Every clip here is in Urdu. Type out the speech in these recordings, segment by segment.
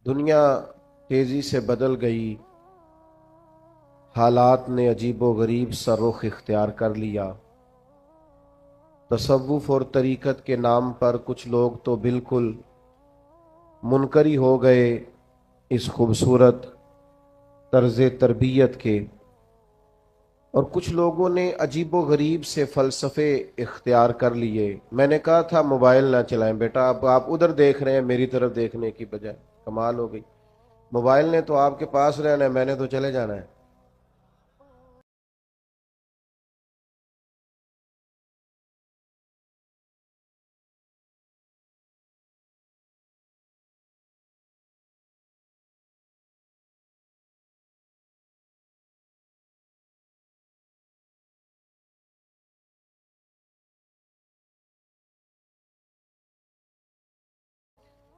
دنیا تیزی سے بدل گئی، حالات نے عجیب و غریب سا رخ اختیار کر لیا۔ تصوف اور طریقت کے نام پر کچھ لوگ تو بالکل منکر ہی ہو گئے اس خوبصورت طرز تربیت کے، اور کچھ لوگوں نے عجیب و غریب سے فلسفے اختیار کر لیے۔ میں نے کہا تھا موبائل نہ چلائیں بیٹا، اب آپ ادھر دیکھ رہے ہیں میری طرف دیکھنے کی بجائے، کمال ہو گئی۔ موبائل نے تو آپ کے پاس رہنا ہے، میں نے تو چلے جانا ہے۔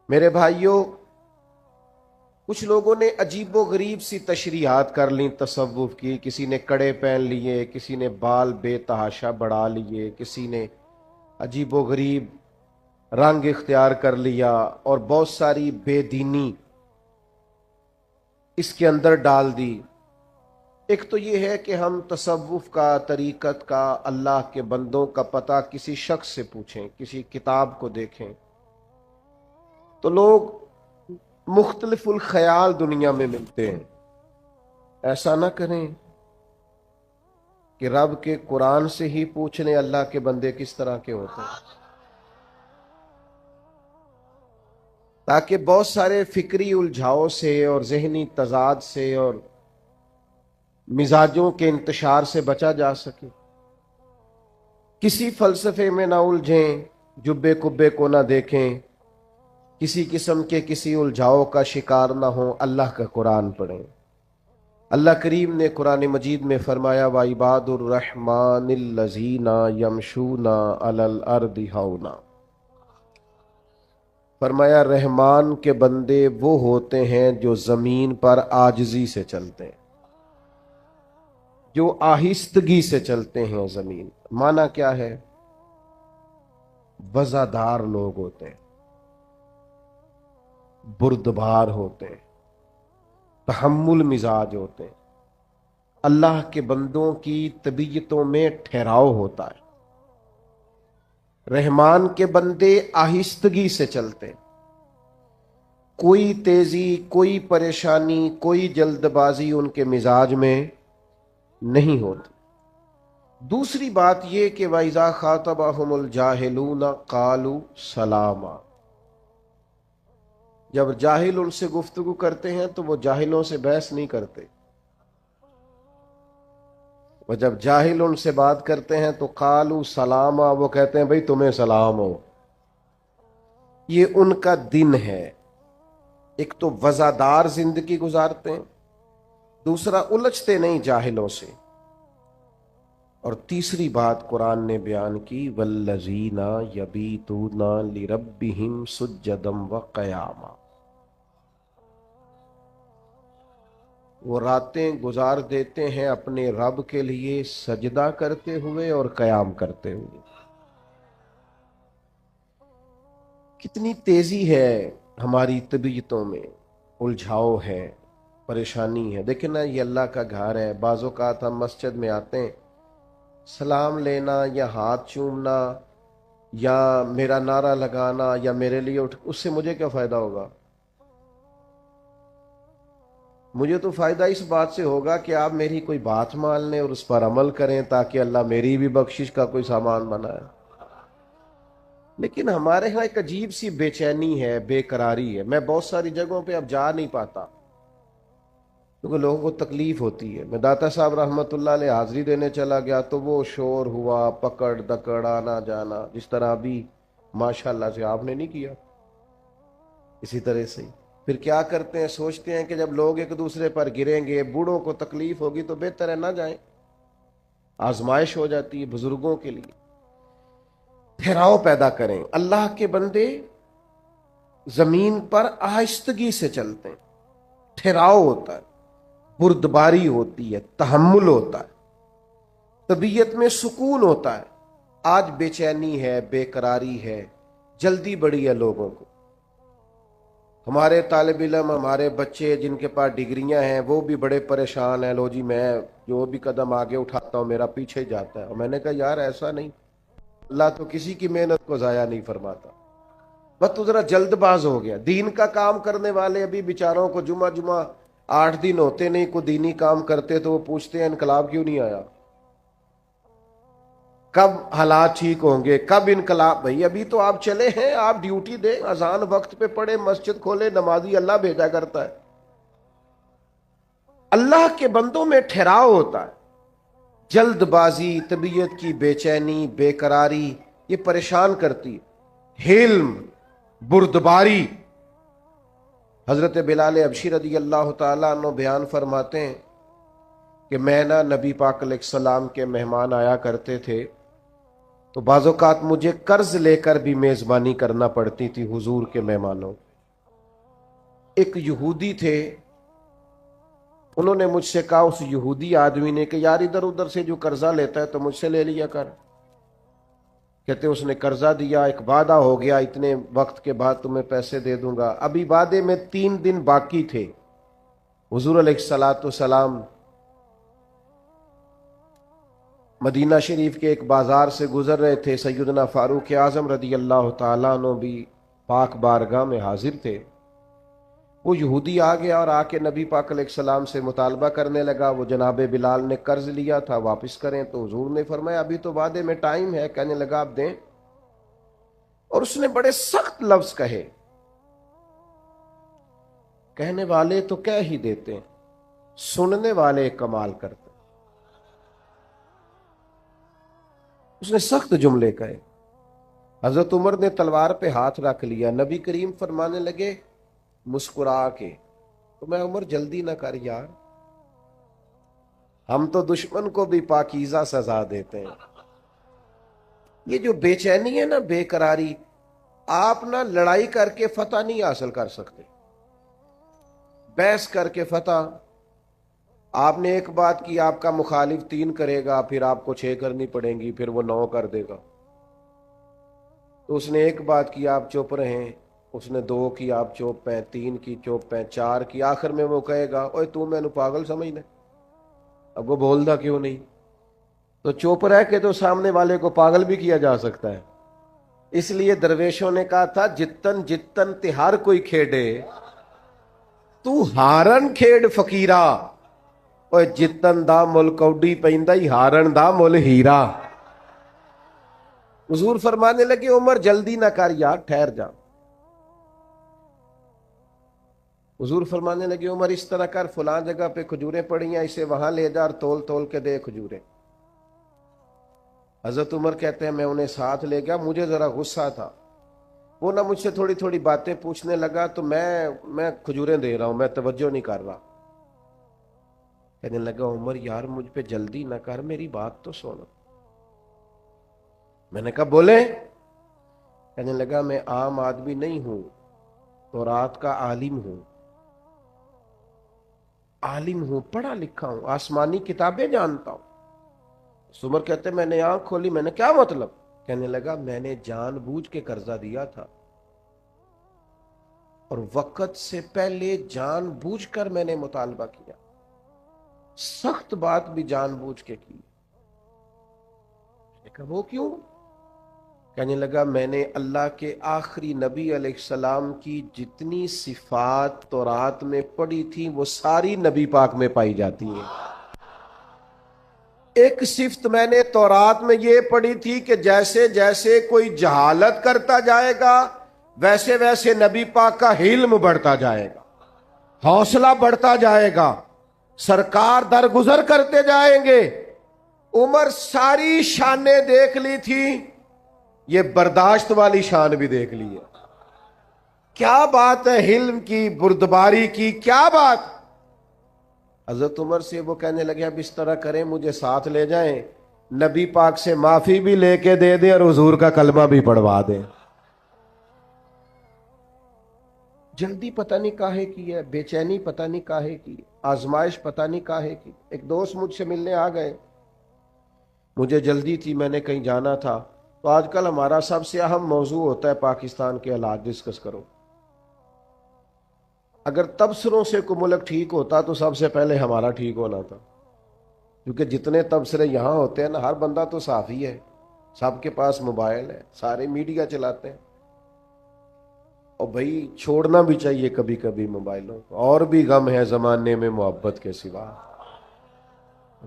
میرے بھائیوں، کچھ لوگوں نے عجیب و غریب سی تشریحات کر لیں تصوف کی۔ کسی نے کڑے پہن لیے، کسی نے بال بے تحاشا بڑھا لیے، کسی نے عجیب و غریب رنگ اختیار کر لیا، اور بہت ساری بے دینی اس کے اندر ڈال دی۔ ایک تو یہ ہے کہ ہم تصوف کا، طریقت کا، اللہ کے بندوں کا پتہ کسی شخص سے پوچھیں، کسی کتاب کو دیکھیں، تو لوگ مختلف الخیال دنیا میں ملتے ہیں۔ ایسا نہ کریں کہ رب کے قرآن سے ہی پوچھ لیں اللہ کے بندے کس طرح کے ہوتے ہیں، تاکہ بہت سارے فکری الجھاؤ سے اور ذہنی تضاد سے اور مزاجوں کے انتشار سے بچا جا سکے۔ کسی فلسفے میں نہ الجھیں، جبے کبے کو نہ دیکھیں، کسی قسم کے کسی الجھاؤ کا شکار نہ ہوں، اللہ کا قرآن پڑھیں۔ اللہ کریم نے قرآن مجید میں فرمایا وَعِبَادُ الرَّحْمَنِ الَّذِينَ يَمْشُونَ عَلَى الْأَرْضِ هَوْنًا، فرمایا رحمان کے بندے وہ ہوتے ہیں جو زمین پر عاجزی سے چلتے ہیں، جو آہستگی سے چلتے ہیں زمین۔ معنی کیا ہے؟ وزادار لوگ ہوتے ہیں، بردبار ہوتے ہیں، تحمل مزاج ہوتے ہیں۔ اللہ کے بندوں کی طبیعتوں میں ٹھہراؤ ہوتا ہے۔ رحمان کے بندے آہستگی سے چلتے ہیں، کوئی تیزی، کوئی پریشانی، کوئی جلد بازی ان کے مزاج میں نہیں ہوتی۔ دوسری بات یہ کہ وَإِذَا خَاطَبَهُمُ الْجَاهِلُونَ قَالُوا سَلَامًا، جب جاہل ان سے گفتگو کرتے ہیں تو وہ جاہلوں سے بحث نہیں کرتے، وہ جب جاہل ان سے بات کرتے ہیں تو قالوا سلاما، وہ کہتے ہیں بھئی تمہیں سلام ہو۔ یہ ان کا دن ہے۔ ایک تو وزادار زندگی گزارتے ہیں، دوسرا الجھتے نہیں جاہلوں سے، اور تیسری بات قرآن نے بیان کی والذین یبیتون لربہم سجدا وقیاما، وہ راتیں گزار دیتے ہیں اپنے رب کے لیے سجدہ کرتے ہوئے اور قیام کرتے ہوئے۔ کتنی تیزی ہے ہماری طبیعتوں میں، الجھاؤ ہے، پریشانی ہے۔ دیکھیں نا، یہ اللہ کا گھر ہے، بعض اوقات ہم مسجد میں آتے ہیں، سلام لینا یا ہاتھ چومنا یا میرا نعرہ لگانا یا میرے لیے اٹھ، اس سے مجھے کیا فائدہ ہوگا؟ مجھے تو فائدہ اس بات سے ہوگا کہ آپ میری کوئی بات مان لیں اور اس پر عمل کریں، تاکہ اللہ میری بھی بخشش کا کوئی سامان بنائے۔ لیکن ہمارے ہاں ایک عجیب سی بے چینی ہے، بے قراری ہے۔ میں بہت ساری جگہوں پہ اب جا نہیں پاتا کیونکہ لوگوں کو تکلیف ہوتی ہے۔ میں داتا صاحب رحمت اللہ علیہ حاضری دینے چلا گیا تو وہ شور ہوا، پکڑ دکڑ، آنا جانا، جس طرح ابھی ماشاءاللہ سے آپ نے نہیں کیا، اسی طرح سے پھر کیا کرتے ہیں، سوچتے ہیں کہ جب لوگ ایک دوسرے پر گریں گے، بوڑھوں کو تکلیف ہوگی تو بہتر ہے نہ جائیں، آزمائش ہو جاتی ہے بزرگوں کے لیے۔ ٹھہراؤ پیدا کریں۔ اللہ کے بندے زمین پر آہستگی سے چلتے ہیں، ٹھہراؤ ہوتا ہے، بردباری ہوتی ہے، تحمل ہوتا ہے، طبیعت میں سکون ہوتا ہے۔ آج بے چینی ہے، بے قراری ہے، جلدی بڑی ہے لوگوں کو۔ ہمارے طالب علم، ہمارے بچے جن کے پاس ڈگریاں ہیں وہ بھی بڑے پریشان ہیں، لو جی میں جو بھی قدم آگے اٹھاتا ہوں میرا پیچھے جاتا ہے. اور میں نے کہا یار ایسا نہیں، اللہ تو کسی کی محنت کو ضائع نہیں فرماتا. بس تو ذرا جلد باز ہو گیا. دین کا کام کرنے والے ابھی بیچاروں کو جمعہ 8 دن ہوتے نہیں کوئی دینی کام کرتے تو وہ پوچھتے ہیں انقلاب کیوں نہیں آیا، کب حالات ٹھیک ہوں گے، کب انقلاب. بھائی ابھی تو آپ چلے ہیں، آپ ڈیوٹی دیں، اذان وقت پہ پڑھے، مسجد کھولے، نمازی اللہ بھیجا کرتا ہے. اللہ کے بندوں میں ٹھہراؤ ہوتا ہے. جلد بازی، طبیعت کی بے چینی، بے قراری یہ پریشان کرتی ہے. حلم، بردباری. حضرت بلال حبشی رضی اللہ تعالیٰ عنہ بیان فرماتے ہیں کہ میں نبی پاک علیہ السلام کے مہمان آیا کرتے تھے تو بعض اوقات مجھے قرض لے کر بھی میزبانی کرنا پڑتی تھی حضور کے مہمانوں. ایک یہودی تھے، انہوں نے مجھ سے کہا، اس یہودی آدمی نے، کہ یار ادھر ادھر سے جو قرضہ لیتا ہے تو مجھ سے لے لیا کر. کہتے اس نے قرضہ دیا، ایک وعدہ ہو گیا اتنے وقت کے بعد تمہیں پیسے دے دوں گا. ابھی وعدے میں 3 دن باقی تھے. حضور علیہ الصلاۃ والسلام مدینہ شریف کے ایک بازار سے گزر رہے تھے. سیدنا فاروق اعظم رضی اللہ تعالیٰ عنہ بھی پاک بارگاہ میں حاضر تھے. وہ یہودی آ گیا اور آ کے نبی پاک علیہ السلام سے مطالبہ کرنے لگا. وہ جناب بلال نے قرض لیا تھا واپس کریں. تو حضور نے فرمایا ابھی تو وعدے میں ٹائم ہے. کہنے لگا آپ دیں. اور اس نے بڑے سخت لفظ کہے. کہنے والے تو کہہ ہی دیتے ہیں، سننے والے کمال کرتے. اس نے سخت جملے کہے. حضرت عمر نے تلوار پہ ہاتھ رکھ لیا. نبی کریم فرمانے لگے مسکرا کے، تو میں عمر جلدی نہ کر یار، ہم تو دشمن کو بھی پاکیزہ سزا دیتے ہیں. یہ جو بے چینی ہے نا، بے قراری، آپ نہ لڑائی کر کے فتح نہیں حاصل کر سکتے، بحث کر کے فتح. آپ نے ایک بات کی، آپ کا مخالف 3 کرے گا، پھر آپ کو 6 کرنی پڑیں گی، پھر وہ 9 کر دے گا. تو اس نے ایک بات کی، آپ چپ رہیں. اس نے 2 کی، آپ چپ ہیں. 3 کی، چپ ہیں. 4 کی. آخر میں وہ کہے گا اوے تو میں نے پاگل سمجھنا. اب وہ بولدا کیوں نہیں؟ تو چپ رہ کے تو سامنے والے کو پاگل بھی کیا جا سکتا ہے. اس لیے درویشوں نے کہا تھا جتن جتن تہار کوئی کھیڑے تو ہارن کھیڑ فقیرا، اوے جتن دا مل کوڈی پیندا ہی ہارن دا مل ہیرا. حضور فرمانے لگے عمر جلدی نہ کر یار، ٹھہر جا. حضور فرمانے لگے عمر اس طرح کر، فلاں جگہ پہ کھجوریں پڑی ہیں، اسے وہاں لے جا اور تول تول کے دے کھجوریں. حضرت عمر کہتے ہیں میں انہیں ساتھ لے گیا. مجھے ذرا غصہ تھا، وہ نہ مجھ سے تھوڑی تھوڑی باتیں پوچھنے لگا، تو میں کھجوریں دے رہا ہوں، میں توجہ نہیں کر رہا. کہنے لگا عمر یار مجھ پہ جلدی نہ کر، میری بات تو سن. میں نے کہا بولے. کہنے لگا میں عام آدمی نہیں ہوں، تورات کا عالم ہوں، پڑھا لکھا ہوں، آسمانی کتابیں جانتا ہوں. عمر کہتے میں نے آنکھ کھولی. میں نے کیا مطلب؟ کہنے لگا میں نے جان بوجھ کے قرضہ دیا تھا، اور وقت سے پہلے جان بوجھ کر میں نے مطالبہ کیا، سخت بات بھی جان بوجھ کے کی. کہ وہ کیوں؟ کہنے لگا میں نے اللہ کے آخری نبی علیہ السلام کی جتنی صفات تورات میں پڑھی تھی وہ ساری نبی پاک میں پائی جاتی ہیں. ایک صفت میں نے تورات میں یہ پڑھی تھی کہ جیسے جیسے کوئی جہالت کرتا جائے گا ویسے ویسے نبی پاک کا علم بڑھتا جائے گا، حوصلہ بڑھتا جائے گا، سرکار درگزر کرتے جائیں گے. عمر ساری شانیں دیکھ لی تھی، یہ برداشت والی شان بھی دیکھ لی ہے. کیا بات ہے علم کی، بردباری کی، کیا بات. حضرت عمر سے وہ کہنے لگے اب اس طرح کریں مجھے ساتھ لے جائیں، نبی پاک سے معافی بھی لے کے دے دیں اور حضور کا کلمہ بھی پڑھوا دیں. جلدی پتہ نہیں کاہے کی ہے، بے چینی پتہ نہیں کاہے کی، آزمائش پتہ نہیں کاہے کی. ایک دوست مجھ سے ملنے آ گئے، مجھے جلدی تھی، میں نے کہیں جانا تھا. تو آج کل ہمارا سب سے اہم موضوع ہوتا ہے پاکستان کے حالات ڈسکس کرو. اگر تبصروں سے کوئی ملک ٹھیک ہوتا تو سب سے پہلے ہمارا ٹھیک ہونا تھا، کیونکہ جتنے تبصرے یہاں ہوتے ہیں نا، ہر بندہ تو صحافی ہے، سب کے پاس موبائل ہے، سارے میڈیا چلاتے ہیں، اور بھائی چھوڑنا بھی چاہیے کبھی کبھی موبائلوں کو، اور بھی غم ہے زمانے میں محبت کے سوا،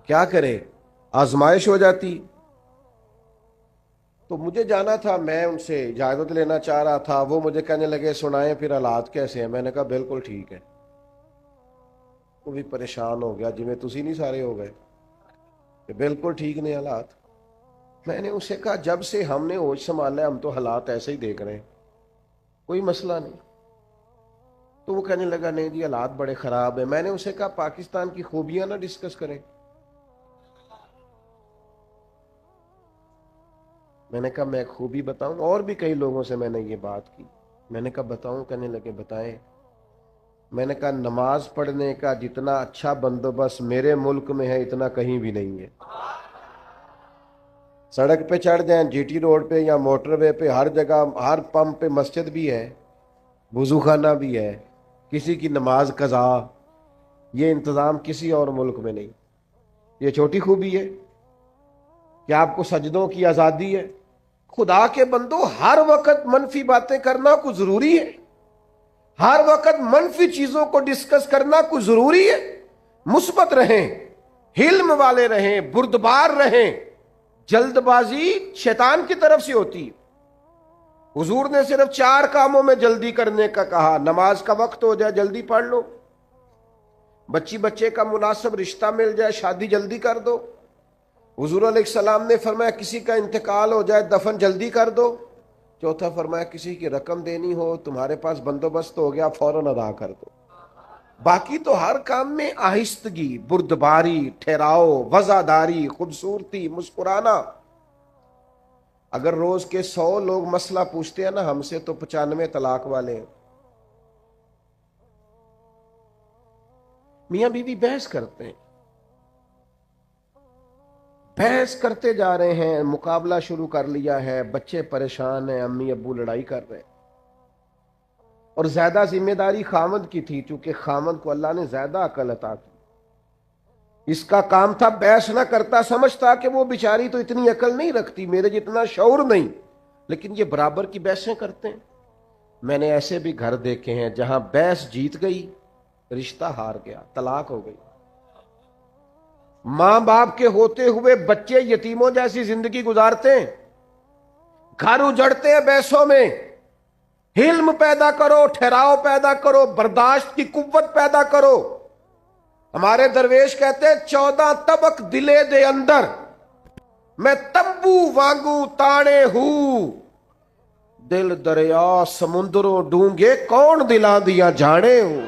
کیا کرے، آزمائش ہو جاتی۔ تو مجھے جانا تھا، میں ان سے اجازت لینا چاہ رہا تھا، وہ مجھے کہنے لگے سنائیں پھر حالات کیسے ہیں، میں نے کہا بالکل ٹھیک ہے۔ وہ بھی پریشان ہو گیا، جی میں تسی نہیں سارے ہو گئے کہ بالکل ٹھیک نہیں حالات۔ میں نے اسے کہا جب سے ہم نے ہوش سنبھالا ہے ہم تو حالات ایسے ہی دیکھ رہے ہیں، کوئی مسئلہ نہیں۔ تو وہ کہنے لگا نہیں جی حالات بڑے خراب ہیں۔ میں نے اسے کہا پاکستان کی خوبیاں نہ ڈسکس کریں۔ میں نے کہا میں ایک خوبی بتاؤں، اور بھی کئی لوگوں سے میں نے یہ بات کی، میں نے کہا بتاؤں، کہنے لگے بتائیں۔ میں نے کہا نماز پڑھنے کا جتنا اچھا بندوبست میرے ملک میں ہے اتنا کہیں بھی نہیں ہے۔ سڑک پہ چڑھ جائیں، جی ٹی روڈ پہ یا موٹر وے پہ، ہر جگہ ہر پمپ پہ مسجد بھی ہے، وضو خانہ بھی ہے، کسی کی نماز قضا، یہ انتظام کسی اور ملک میں نہیں۔ یہ چھوٹی خوبی ہے کہ آپ کو سجدوں کی آزادی ہے۔ خدا کے بندو، ہر وقت منفی باتیں کرنا کوئی ضروری ہے؟ ہر وقت منفی چیزوں کو ڈسکس کرنا کوئی ضروری ہے؟ مثبت رہیں، حلم والے رہیں، بردبار رہیں۔ جلد بازی شیطان کی طرف سے ہوتی ہے۔ حضور نے صرف 4 کاموں میں جلدی کرنے کا کہا، نماز کا وقت ہو جائے جلدی پڑھ لو، بچے کا مناسب رشتہ مل جائے شادی جلدی کر دو، حضور علیہ السلام نے فرمایا کسی کا انتقال ہو جائے دفن جلدی کر دو، چوتھا فرمایا کسی کی رقم دینی ہو تمہارے پاس بندوبست ہو گیا فوراً ادا کر دو۔ باقی تو ہر کام میں آہستگی، بردباری، ٹھہراؤ، وزاداری، خوبصورتی، مسکرانا۔ اگر روز کے 100 لوگ مسئلہ پوچھتے ہیں نا ہم سے تو 95 طلاق والے ہیں۔ میاں بیوی بحث کرتے ہیں، بحث کرتے جا رہے ہیں، مقابلہ شروع کر لیا ہے، بچے پریشان ہیں، امی ابو لڑائی کر رہے ہیں، اور زیادہ ذمہ داری خامد کی تھی، چونکہ خامد کو اللہ نے زیادہ عقل عطا کی۔ اس کا کام تھا بحث نہ کرتا، سمجھتا کہ وہ بیچاری تو اتنی عقل نہیں رکھتی، میرے جتنا شعور نہیں، لیکن یہ برابر کی بحثیں کرتے ہیں۔ میں نے ایسے بھی گھر دیکھے ہیں جہاں بحث جیت گئی، رشتہ ہار گیا، طلاق ہو گئی۔ ماں باپ کے ہوتے ہوئے بچے یتیموں جیسی زندگی گزارتے ہیں، گھر اجڑتے ہیں بحثوں میں۔ حلم پیدا کرو، ٹھہراؤ پیدا کرو، برداشت کی قوت پیدا کرو۔ ہمارے درویش کہتے ہیں 14 طبق دلے دے اندر میں تمبو وانگو تانے ہوں، دل دریا سمندروں ڈونگے کون دلاں دیا جانے ہوں۔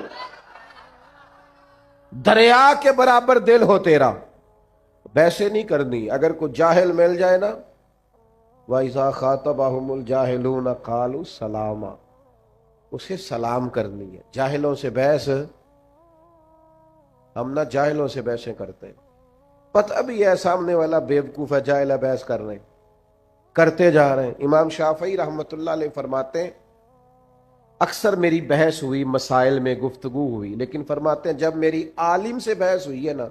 دریا کے برابر دل ہو تیرا، ویسے نہیں کرنی۔ اگر کوئی جاہل مل جائے نا، وَإِذَا خَاطَبَهُمُ الْجَاهِلُونَ قَالُوا سَلَامًا، اسے سلام کرنی ہے۔ جاہلوں سے بحث، ہم نہ جاہلوں سے بحثیں کرتے ہیں، پتہ بھی ہے سامنے والا بیوقوف ہے، جاہل ہے، بحث کر رہے ہیں، کرتے جا رہے ہیں۔ امام شافعی رحمۃ اللہ علیہ فرماتے ہیں اکثر میری بحث ہوئی، مسائل میں گفتگو ہوئی، لیکن فرماتے ہیں جب میری عالم سے بحث ہوئی ہے نا،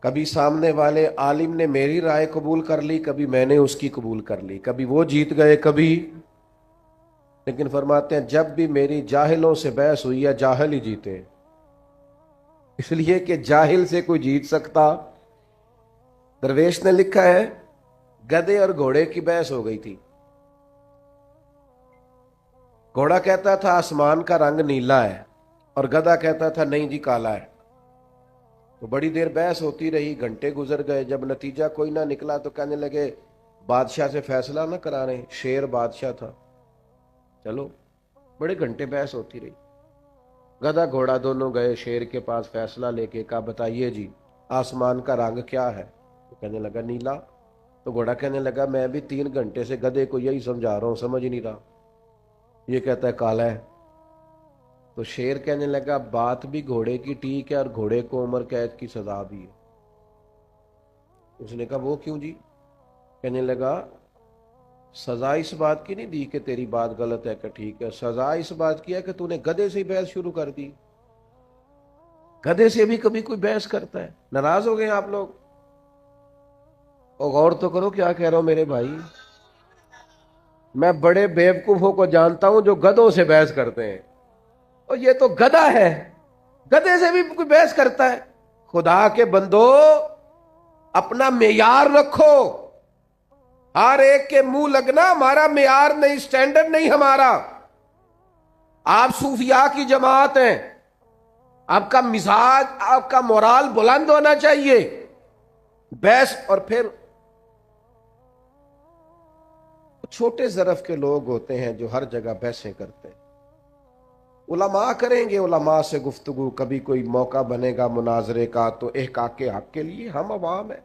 کبھی سامنے والے عالم نے میری رائے قبول کر لی، کبھی میں نے اس کی قبول کر لی، کبھی وہ جیت گئے کبھی، لیکن فرماتے ہیں جب بھی میری جاہلوں سے بحث ہوئی ہے جاہل ہی جیتے ہیں، اس لیے کہ جاہل سے کوئی جیت سکتا۔ درویش نے لکھا ہے گدھے اور گھوڑے کی بحث ہو گئی تھی۔ گھوڑا کہتا تھا آسمان کا رنگ نیلا ہے، اور گدھا کہتا تھا نہیں جی کالا ہے۔ تو بڑی دیر بحث ہوتی رہی، گھنٹے گزر گئے، جب نتیجہ کوئی نہ نکلا تو کہنے لگے بادشاہ سے فیصلہ نہ کرا رہے، شیر بادشاہ تھا۔ چلو بڑے گھنٹے بحث ہوتی رہی، گدھا گھوڑا دونوں گئے شیر کے پاس، فیصلہ لے کے کہا بتائیے جی آسمان کا رنگ کیا ہے؟ تو کہنے لگا نیلا۔ تو گھوڑا کہنے لگا میں بھی 3 گھنٹے سے گدھے کو یہی سمجھا رہا ہوں، سمجھ نہیں رہا، یہ کہتا ہے کالا ہے۔ تو شیر کہنے لگا بات بھی گھوڑے کی ٹھیک ہے اور گھوڑے کو عمر قید کی سزا بھی ہے۔ اس نے کہا وہ کیوں جی؟ کہنے لگا سزا اس بات کی نہیں دی کہ تیری بات غلط ہے کہ ٹھیک ہے، سزا اس بات کی ہے کہ تو نے گدھے سے ہی بحث شروع کر دی۔ گدھے سے بھی کبھی کوئی بحث کرتا ہے؟ ناراض ہو گئے آپ لوگ؟ اور غور تو کرو کیا کہہ رہا ہوں میرے بھائی۔ میں بڑے بیوقوفوں کو جانتا ہوں جو گدھوں سے بحث کرتے ہیں، اور یہ تو گدھا ہے، گدھے سے بھی کوئی بحث کرتا ہے؟ خدا کے بندو، اپنا معیار رکھو۔ ہر ایک کے منہ لگنا ہمارا معیار نہیں، سٹینڈرڈ نہیں ہمارا۔ آپ صوفیاء کی جماعت ہیں، آپ کا مزاج، آپ کا مورال بلند ہونا چاہیے۔ بحث، اور پھر چھوٹے ظرف کے لوگ ہوتے ہیں جو ہر جگہ بحثیں کرتے ہیں۔ علماء کریں گے علماء سے گفتگو، کبھی کوئی موقع بنے گا مناظرے کا تو احقاق کے حق کے لیے، ہم عوام ہیں،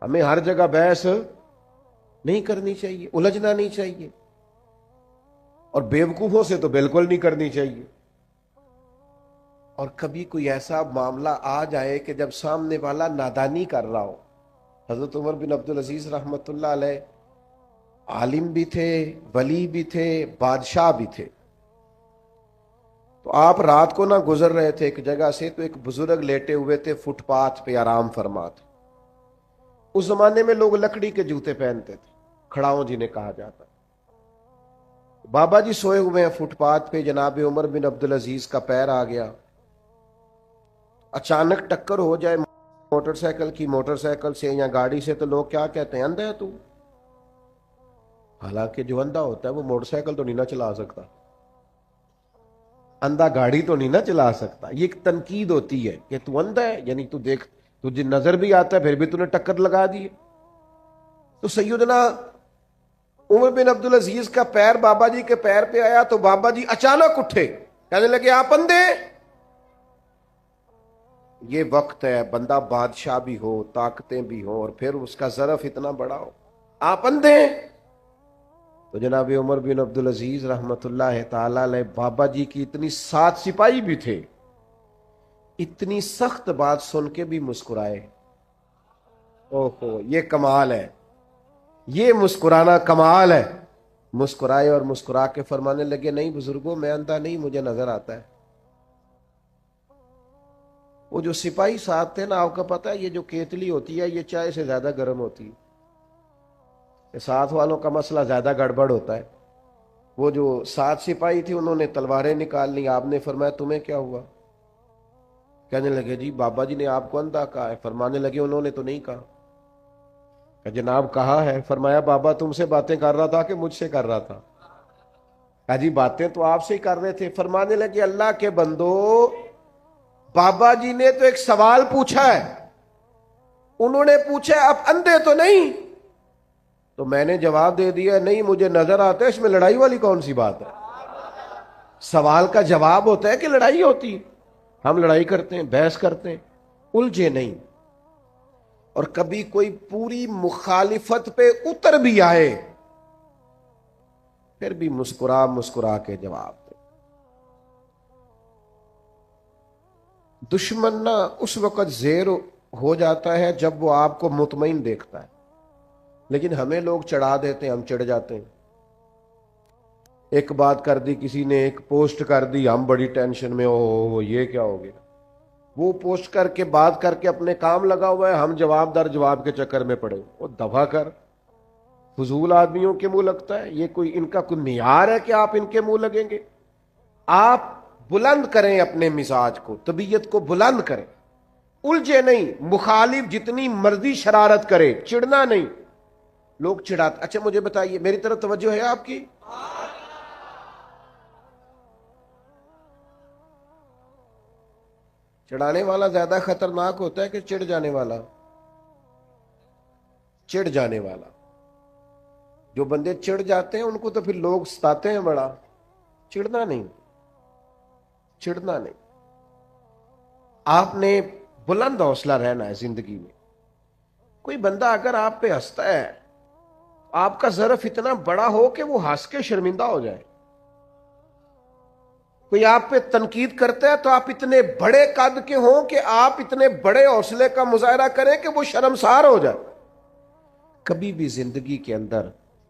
ہمیں ہر جگہ بحث نہیں کرنی چاہیے، الجھنا نہیں چاہیے، اور بیوقوفوں سے تو بالکل نہیں کرنی چاہیے۔ اور کبھی کوئی ایسا معاملہ آ جائے کہ جب سامنے والا نادانی کر رہا ہو۔ حضرت عمر بن عبدالعزیز رحمۃ اللہ علیہ عالم بھی تھے، ولی بھی تھے، بادشاہ بھی تھے۔ تو آپ رات کو نہ گزر رہے تھے ایک جگہ سے، تو ایک بزرگ لیٹے ہوئے تھے فٹ پاتھ پہ آرام فرما تھے۔ اس زمانے میں لوگ لکڑی کے جوتے پہنتے تھے، کھڑاؤں جنہیں کہا جاتا۔ بابا جی سوئے ہوئے ہیں فٹ پاتھ پہ، جناب عمر بن عبدالعزیز کا پیر آ گیا۔ اچانک ٹکر ہو جائے موٹر سائیکل سے یا گاڑی سے، تو لوگ کیا کہتے ہیں؟ اندھا ہے تو۔ حالانکہ جو اندھا ہوتا ہے وہ موٹر سائیکل تو نہیں نہ چلا سکتا، اندھا گاڑی تو نہیں نہ چلا سکتا۔ یہ ایک تنقید ہوتی ہے کہ تو اندھا ہے، یعنی تو دیکھ، تجھے نظر بھی آتا ہے پھر بھی تو نے ٹکر لگا دی۔ تو سیدنا عمر بن عبدالعزیز کا پیر بابا جی کے پیر پہ آیا تو بابا جی اچانک اٹھے، کہنے لگے آپ اندھے؟ یہ وقت ہے، بندہ بادشاہ بھی ہو، طاقتیں بھی ہوں، اور پھر اس کا ظرف اتنا بڑا ہو، آپ اندھے؟ تو جناب عمر بن عبدالعزیز رحمت اللہ تعالی علیہ بابا جی کی اتنی 7 سپاہی بھی تھے، اتنی سخت بات سن کے بھی مسکرائے۔ اوہو، یہ کمال ہے، یہ مسکرانا کمال ہے۔ مسکرائے اور مسکرا کے فرمانے لگے نہیں بزرگوں، میں اندھا نہیں، مجھے نظر آتا ہے۔ وہ جو سپاہی ساتھ تھے نا، آپ کو پتا ہے یہ جو کیتلی ہوتی ہے یہ چائے سے زیادہ گرم ہوتی ہے، ساتھ والوں کا مسئلہ زیادہ گڑبڑ ہوتا ہے۔ وہ جو 7 سپاہی تھی انہوں نے تلواریں نکال لی، آپ نے فرمایا تمہیں کیا ہوا؟ کہنے لگے جی بابا جی نے آپ کو اندھا کہا ہے۔ فرمانے لگے انہوں نے تو نہیں کہا۔ کہ جناب کہا ہے۔ فرمایا بابا تم سے باتیں کر رہا تھا کہ مجھ سے کر رہا تھا؟ کہا جی باتیں تو آپ سے ہی کر رہے تھے۔ فرمانے لگے اللہ کے بندو، بابا جی نے تو ایک سوال پوچھا ہے، انہوں نے پوچھا آپ اندھے تو نہیں؟ تو میں نے جواب دے دیا نہیں مجھے نظر آتا ہے، اس میں لڑائی والی کون سی بات ہے؟ سوال کا جواب ہوتا ہے کہ لڑائی ہوتی؟ ہم لڑائی کرتے ہیں، بحث کرتے ہیں، الجھے نہیں۔ اور کبھی کوئی پوری مخالفت پہ اتر بھی آئے پھر بھی مسکرا مسکرا کے جواب دے۔ دشمن نہ اس وقت زیر ہو جاتا ہے جب وہ آپ کو مطمئن دیکھتا ہے، لیکن ہمیں لوگ چڑھا دیتے ہیں، ہم چڑھ جاتے ہیں۔ ایک بات کر دی کسی نے، ایک پوسٹ کر دی، ہم بڑی ٹینشن میں، او یہ کیا ہو گیا؟ وہ پوسٹ کر کے بات کر کے اپنے کام لگا ہوا ہے، ہم جواب در جواب کے چکر میں پڑے۔ وہ دفع کر، فضول آدمیوں کے منہ لگتا ہے، یہ کوئی ان کا کوئی معیار ہے کہ آپ ان کے منہ لگیں گے؟ آپ بلند کریں اپنے مزاج کو، طبیعت کو بلند کریں، الجھے نہیں۔ مخالف جتنی مرضی شرارت کرے، چڑھنا نہیں۔ لوگ چڑھاتے، اچھا مجھے بتائیے، میری طرف توجہ ہے آپ کی؟ چڑھانے والا زیادہ خطرناک ہوتا ہے کہ چڑھ جانے والا؟ چڑھ جانے والا۔ جو بندے چڑھ جاتے ہیں ان کو تو پھر لوگ ستاتے ہیں بڑا۔ چڑھنا نہیں، چڑھنا نہیں۔ آپ نے بلند حوصلہ رہنا ہے زندگی میں۔ کوئی بندہ اگر آپ پہ ہنستا ہے، آپ کا ظرف اتنا بڑا ہو کہ وہ ہنس کے شرمندہ ہو جائے۔ کوئی آپ پہ تنقید کرتا ہے تو آپ اتنے بڑے قد کے ہوں کہ آپ اتنے بڑے حوصلے کا مظاہرہ کریں کہ وہ شرمسار ہو جائے۔ کبھی بھی زندگی کے اندر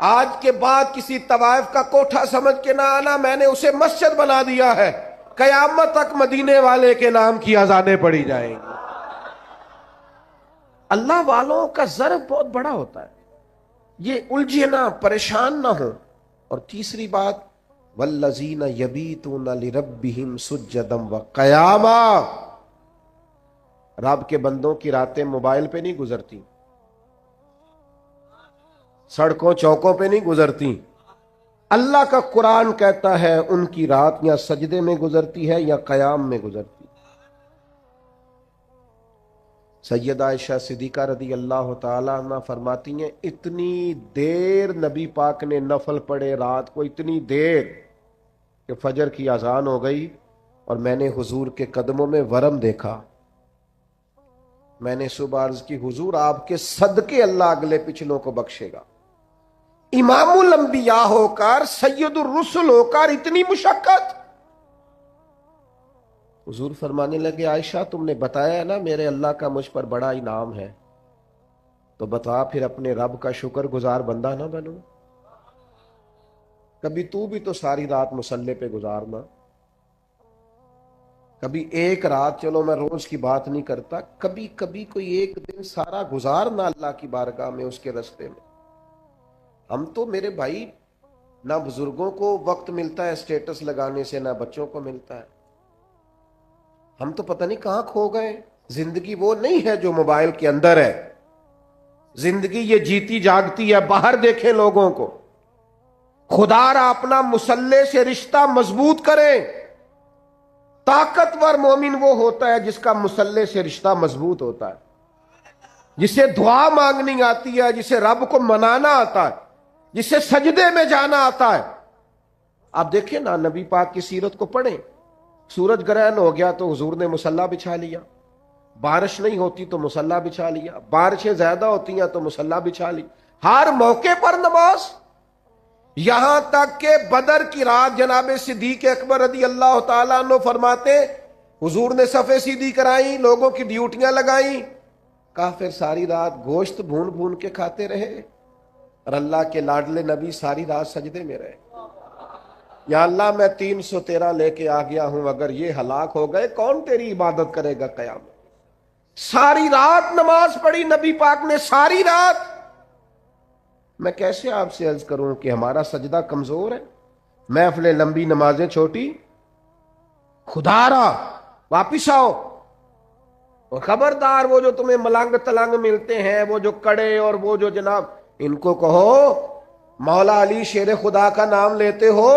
آج کے بعد کسی طوائف کا کوٹھا سمجھ کے نہ آنا، میں نے اسے مسجد بنا دیا ہے، قیامت تک مدینے والے کے نام کی اذانیں پڑھی جائیں گی۔ اللہ والوں کا ضرب بہت بڑا ہوتا ہے، یہ الجھے نہ، پریشان نہ ہو۔ اور تیسری بات، والذین یبیتون لربہم سجدا وقیاما، رب کے بندوں کی راتیں موبائل پہ نہیں گزرتی، سڑکوں چوکوں پہ نہیں گزرتی۔ اللہ کا قرآن کہتا ہے ان کی رات یا سجدے میں گزرتی ہے یا قیام میں گزرتی۔ سیدہ عائشہ صدیقہ رضی اللہ تعالیٰ عنہ فرماتی ہیں اتنی دیر نبی پاک نے نفل پڑھے رات کو، اتنی دیر کہ فجر کی اذان ہو گئی اور میں نے حضور کے قدموں میں ورم دیکھا۔ میں نے صبح عرض کی حضور آپ کے صدقے اللہ اگلے پچھلوں کو بخشے گا، امام الانبیاء ہو کر، سید الرسل ہو کر اتنی مشقت۔ حضور فرمانے لگے عائشہ تم نے بتایا نا میرے اللہ کا مجھ پر بڑا انعام ہے، تو بتا پھر اپنے رب کا شکر گزار بندہ نہ بنوں؟ کبھی تو بھی تو ساری رات مصلی پہ گزارنا، کبھی ایک رات، چلو میں روز کی بات نہیں کرتا، کبھی کبھی کوئی ایک دن سارا گزارنا اللہ کی بارگاہ میں، اس کے رستے میں۔ ہم تو میرے بھائی نہ بزرگوں کو وقت ملتا ہے اسٹیٹس لگانے سے، نہ بچوں کو ملتا ہے، ہم تو پتہ نہیں کہاں کھو گئے۔ زندگی وہ نہیں ہے جو موبائل کے اندر ہے، زندگی یہ جیتی جاگتی ہے، باہر دیکھیں لوگوں کو۔ خدا را اپنا مصلی سے رشتہ مضبوط کریں۔ طاقتور مومن وہ ہوتا ہے جس کا مصلی سے رشتہ مضبوط ہوتا ہے، جسے دعا مانگنی آتی ہے، جسے رب کو منانا آتا ہے، جسے سجدے میں جانا آتا ہے۔ آپ دیکھیں نا نبی پاک کی سیرت کو پڑھیں، سورج گرہن ہو گیا تو حضور نے مصلی بچھا لیا، بارش نہیں ہوتی تو مصلی بچھا لیا، بارشیں زیادہ ہوتی ہیں تو مصلی بچھا لی، ہر موقع پر نماز۔ یہاں تک کہ بدر کی رات جناب صدیق اکبر رضی اللہ تعالیٰ عنہ فرماتے حضور نے صفیں سیدھی کرائی، لوگوں کی ڈیوٹیاں لگائیں، کافر ساری رات گوشت بھون بھون کے کھاتے رہے اور اللہ کے لاڈلے نبی ساری رات سجدے میں رہے۔ یا اللہ میں 313 لے کے آ گیا ہوں، اگر یہ ہلاک ہو گئے کون تیری عبادت کرے گا قیامت؟ ساری رات نماز پڑھی نبی پاک نے، ساری رات۔ میں کیسے آپ سے عرض کروں کہ ہمارا سجدہ کمزور ہے، محفلیں لمبی نمازیں چھوٹی۔ خدا را واپس آؤ، اور خبردار وہ جو تمہیں ملنگ تلنگ ملتے ہیں، وہ جو کڑے اور وہ جو جناب، ان کو کہو مولا علی شیر خدا کا نام لیتے ہو؟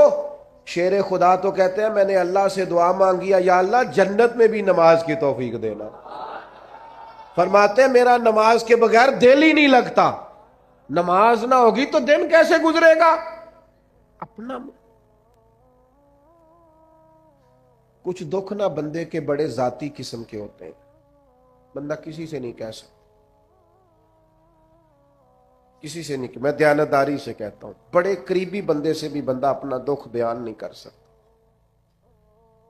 شیر خدا تو کہتے ہیں میں نے اللہ سے دعا مانگی ہے یا اللہ جنت میں بھی نماز کی توفیق دینا۔ فرماتے ہیں میرا نماز کے بغیر دل ہی نہیں لگتا، نماز نہ ہوگی تو دن کیسے گزرے گا؟ اپنا کچھ دکھ نہ بندے کے بڑے ذاتی قسم کے ہوتے ہیں، بندہ کسی سے نہیں کہہ سکتا، کسی سے نہیں، میں دیانتداری سے کہتا ہوں، بڑے قریبی بندے سے بھی بندہ اپنا دکھ بیان نہیں کر سکتا۔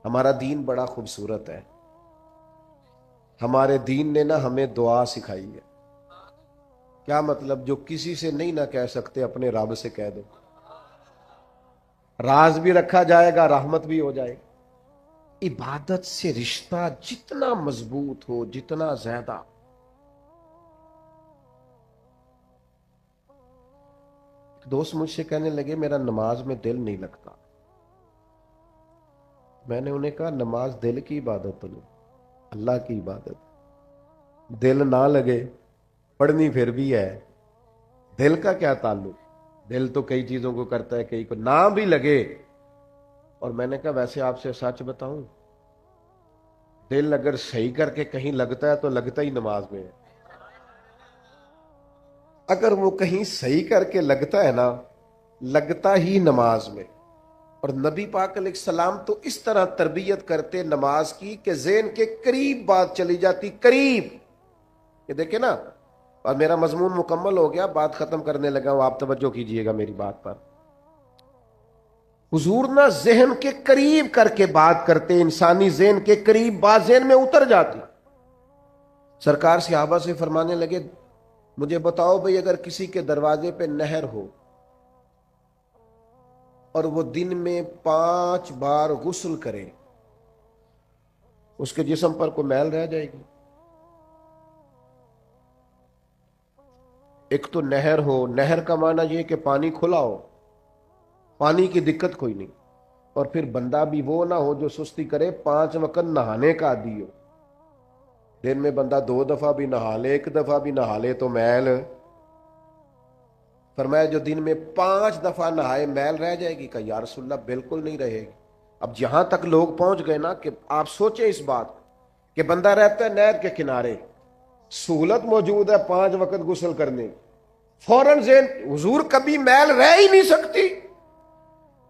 ہمارا دین بڑا خوبصورت ہے، ہمارے دین نے نا ہمیں دعا سکھائی ہے۔ کیا مطلب؟ جو کسی سے نہیں نہ کہہ سکتے اپنے رب سے کہہ دو، راز بھی رکھا جائے گا، رحمت بھی ہو جائے گی۔ عبادت سے رشتہ جتنا مضبوط ہو، جتنا زیادہ۔ دوست مجھ سے کہنے لگے میرا نماز میں دل نہیں لگتا۔ میں نے انہیں کہا نماز دل کی عبادت تو نہیں، اللہ کی عبادت۔ دل نہ لگے پڑھنی پھر بھی ہے، دل کا کیا تعلق؟ دل تو کئی چیزوں کو کرتا ہے، کئی کو نہ بھی لگے۔ اور میں نے کہا ویسے آپ سے سچ بتاؤں، دل اگر صحیح کر کے کہیں لگتا ہے تو لگتا ہی نماز میں ہے۔ اگر وہ کہیں صحیح کر کے لگتا ہے نا، لگتا ہی نماز میں۔ اور نبی پاک علیہ السلام تو اس طرح تربیت کرتے نماز کی کہ ذہن کے قریب بات چلی جاتی، قریب۔ یہ دیکھیں نا، اور میرا مضمون مکمل ہو گیا، بات ختم کرنے لگا ہوں، آپ توجہ کیجئے گا میری بات پر۔ حضور نہ ذہن کے قریب کر کے بات کرتے، انسانی ذہن کے قریب بات ذہن میں اتر جاتی۔ سرکار صحابہ سے فرمانے لگے مجھے بتاؤ بھئی اگر کسی کے دروازے پہ نہر ہو اور وہ دن میں 5 بار غسل کرے، اس کے جسم پر کوئی میل رہ جائے گی؟ ایک تو نہر ہو، نہر کا معنی یہ کہ پانی کھلا ہو، پانی کی دقت کوئی نہیں، اور پھر بندہ بھی وہ نہ ہو جو سستی کرے، 5 وقت نہانے کا عادی ہو، دن میں بندہ 2 دفعہ بھی نہا لے، 1 دفعہ بھی نہا لے تو میل، فرمایا جو دن میں 5 دفعہ نہائے میل رہ جائے گی؟ کہ یا رسول اللہ بالکل نہیں رہے گی۔ اب جہاں تک لوگ پہنچ گئے نا کہ آپ سوچیں اس بات کہ بندہ رہتا ہے نہر کے کنارے، سہولت موجود ہے 5 وقت غسل کرنے، فوراً ذہن حضور کبھی میل رہ ہی نہیں سکتی،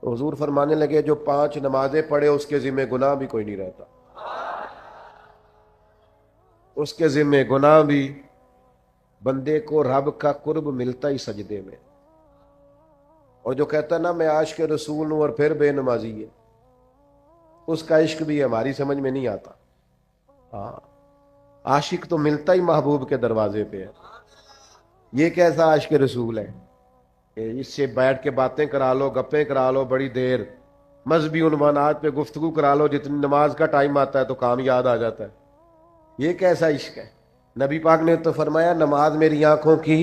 حضور فرمانے لگے جو 5 نمازیں پڑھے اس کے ذمہ گناہ بھی کوئی نہیں رہتا، اس کے ذمہ گناہ بھی، بندے کو رب کا قرب ملتا ہی سجدے میں، اور جو کہتا ہے نا میں عاشق رسول ہوں اور پھر بے نمازی ہے، اس کا عشق بھی ہماری سمجھ میں نہیں آتا۔ ہاں، عاشق تو ملتا ہی محبوب کے دروازے پہ ہے، یہ کیسا عاشق رسول ہے کہ اس سے بیٹھ کے باتیں کرا لو، گپیں کرا لو بڑی دیر، مذہبی عنوانات پہ گفتگو کرا لو، جتنی نماز کا ٹائم آتا ہے تو کام یاد آ جاتا ہے، یہ کیسا عشق ہے؟ نبی پاک نے تو فرمایا نماز میری آنکھوں کی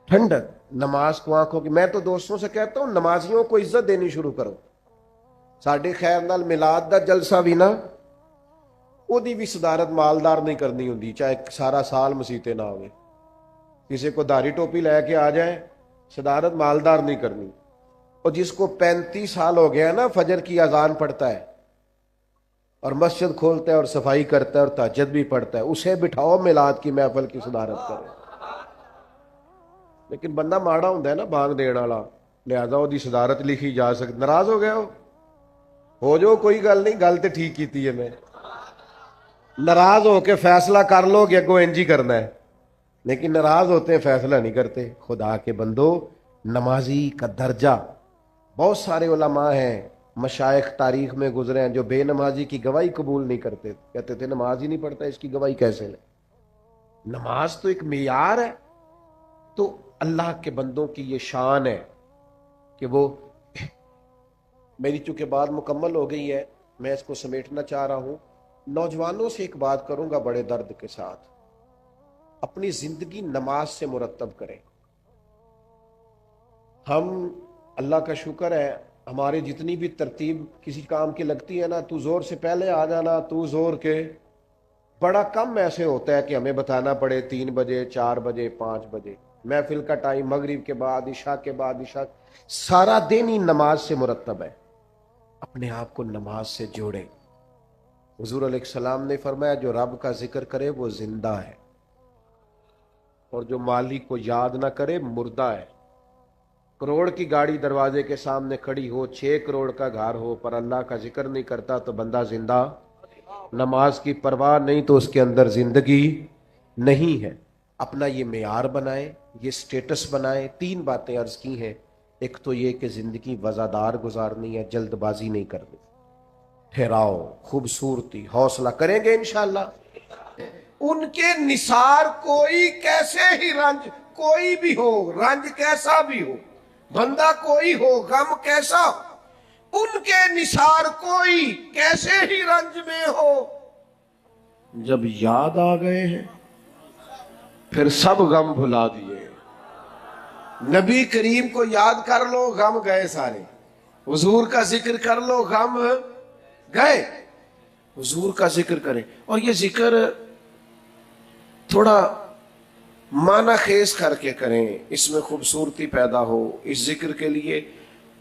ٹھنڈک، نماز کو آنکھوں کی، میں تو دوستوں سے کہتا ہوں نمازیوں کو عزت دینی شروع کرو، ساڈے خیر نال میلاد دا جلسہ بھی نا وہی بھی صدارت مالدار نہیں کرنی ہوندی، چاہے سارا سال مسیتے نہ ہوئے، کسی کو داڑھی ٹوپی لے کے آ جائے صدارت مالدار نہیں کرنی، اور جس کو 35 سال ہو گیا نا فجر کی اذان پڑھتا ہے اور مسجد کھولتا ہے اور صفائی کرتا ہے اور تہجد بھی پڑھتا ہے، اسے بٹھاؤ میلاد کی محفل کی صدارت کرے، لیکن بندہ ماڑا ہوندا ہے نا بانگ دین والا، لہذا وہ صدارت لکھی جا سکتی، ناراض ہو گیا ہو جو کوئی گل نہیں، گل تے ٹھیک کیتی ہے، میں ناراض ہو کے فیصلہ کر لو کہ اگوں انج ہی کرنا ہے، لیکن ناراض ہوتے ہیں فیصلہ نہیں کرتے۔ خدا کے بندو، نمازی کا درجہ، بہت سارے علماء ہیں مشائخ تاریخ میں گزرے ہیں جو بے نمازی کی گواہی قبول نہیں کرتے، کہتے تھے نماز ہی نہیں پڑھتا اس کی گواہی کیسے لیں؟ نماز تو ایک معیار ہے، تو اللہ کے بندوں کی یہ شان ہے کہ وہ، میری چونکہ بات مکمل ہو گئی ہے، میں اس کو سمیٹنا چاہ رہا ہوں، نوجوانوں سے ایک بات کروں گا بڑے درد کے ساتھ، اپنی زندگی نماز سے مرتب کریں۔ ہم، اللہ کا شکر ہے، ہماری جتنی بھی ترتیب کسی کام کی لگتی ہے نا، تو زور سے پہلے آ جانا، تو زور کے، بڑا کم ایسے ہوتا ہے کہ ہمیں بتانا پڑے 3 بجے 4 بجے 5 بجے، محفل کا ٹائم مغرب کے بعد، عشاء کے بعد، عشاء، سارا دن ہی نماز سے مرتب ہے، اپنے آپ کو نماز سے جوڑیں۔ حضور علیہ السلام نے فرمایا جو رب کا ذکر کرے وہ زندہ ہے، اور جو مالک کو یاد نہ کرے مردہ ہے۔ کروڑ کی گاڑی دروازے کے سامنے کھڑی ہو، 6 کروڑ کا گھر ہو، پر اللہ کا ذکر نہیں کرتا تو بندہ زندہ، نماز کی پرواہ نہیں تو اس کے اندر زندگی نہیں ہے۔ اپنا یہ معیار بنائیں، یہ سٹیٹس بنائیں۔ 3 باتیں عرض کی ہیں، ایک تو یہ کہ زندگی وزادار گزارنی ہے، جلد بازی نہیں کرنی، ٹھہراؤ، خوبصورتی، حوصلہ، کریں گے انشاءاللہ۔ ان کے نثار کوئی کیسے ہی رنج، کوئی بھی ہو، رنج کیسا بھی ہو، بندہ کوئی ہو، غم کیسا ہو، ان کے نثار کوئی کیسے ہی رنج میں ہو، جب یاد آ گئے ہیں پھر سب غم بھلا دیے۔ نبی کریم کو یاد کر لو، غم گئے سارے، حضور کا ذکر کر لو، غم گئے، حضور کا ذکر کریں۔ اور یہ ذکر تھوڑا معنی خیز کر کے کریں، اس میں خوبصورتی پیدا ہو، اس ذکر کے لیے